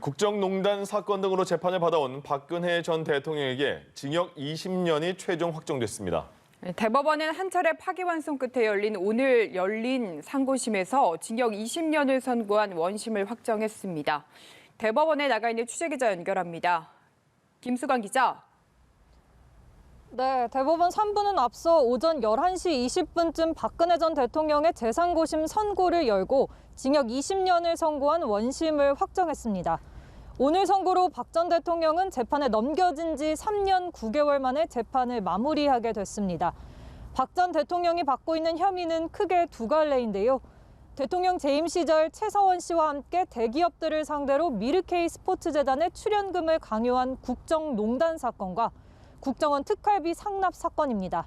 국정농단 사건 등으로 재판을 받아온 박근혜 전 대통령에게 징역 20년이 최종 확정됐습니다. 대법원은 한 차례 파기환송 끝에 오늘 열린 상고심에서 징역 20년을 선고한 원심을 확정했습니다. 대법원에 나가 있는 취재기자 연결합니다. 김수강 기자. 네, 대법원 3부는 앞서 오전 11시 20분쯤 박근혜 전 대통령의 재상고심 선고를 열고 징역 20년을 선고한 원심을 확정했습니다. 오늘 선고로 박 전 대통령은 재판에 넘겨진 지 3년 9개월 만에 재판을 마무리하게 됐습니다. 박 전 대통령이 받고 있는 혐의는 크게 두 갈래인데요. 대통령 재임 시절 최서원 씨와 함께 대기업들을 상대로 미르케이 스포츠재단의 출연금을 강요한 국정농단 사건과 국정원 특활비 상납 사건입니다.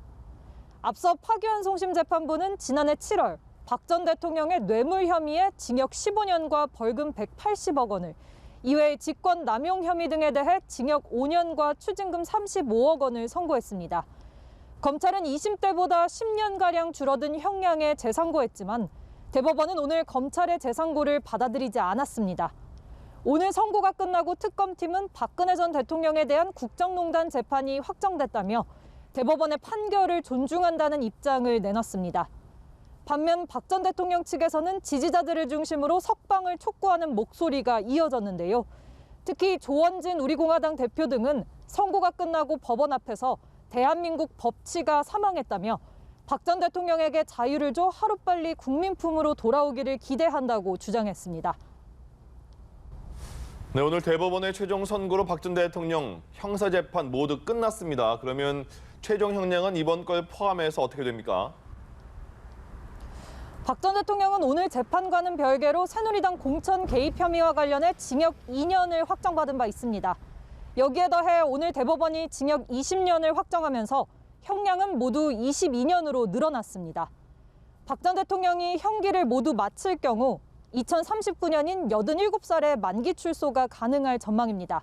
앞서 파기환송심 재판부는 지난해 7월 박 전 대통령의 뇌물 혐의에 징역 15년과 벌금 180억 원을, 이외에 직권 남용 혐의 등에 대해 징역 5년과 추징금 35억 원을 선고했습니다. 검찰은 2심 때보다 10년가량 줄어든 형량에 재상고했지만 대법원은 오늘 검찰의 재상고를 받아들이지 않았습니다. 오늘 선고가 끝나고 특검팀은 박근혜 전 대통령에 대한 국정농단 재판이 확정됐다며 대법원의 판결을 존중한다는 입장을 내놨습니다. 반면 박 전 대통령 측에서는 지지자들을 중심으로 석방을 촉구하는 목소리가 이어졌는데요. 특히 조원진 우리공화당 대표 등은 선고가 끝나고 법원 앞에서 대한민국 법치가 사망했다며 박 전 대통령에게 자유를 줘 하루빨리 국민품으로 돌아오기를 기대한다고 주장했습니다. 네, 오늘 대법원의 최종 선고로 박 전 대통령 형사재판 모두 끝났습니다. 그러면 최종 형량은 이번 걸 포함해서 어떻게 됩니까? 박 전 대통령은 오늘 재판과는 별개로 새누리당 공천 개입 혐의와 관련해 징역 2년을 확정받은 바 있습니다. 여기에 더해 오늘 대법원이 징역 20년을 확정하면서 형량은 모두 22년으로 늘어났습니다. 박 전 대통령이 형기를 모두 마칠 경우 2039년인 87살의 만기 출소가 가능할 전망입니다.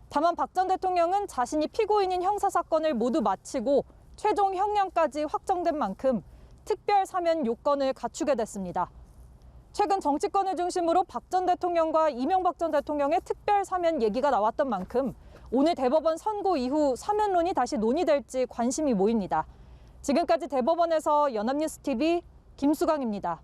다만 박 전 대통령은 자신이 피고인인 형사사건을 모두 마치고 최종 형량까지 확정된 만큼 특별 사면 요건을 갖추게 됐습니다. 최근 정치권을 중심으로 박 전 대통령과 이명박 전 대통령의 특별 사면 얘기가 나왔던 만큼 오늘 대법원 선고 이후 사면론이 다시 논의될지 관심이 모입니다. 지금까지 대법원에서 연합뉴스TV 김수강입니다.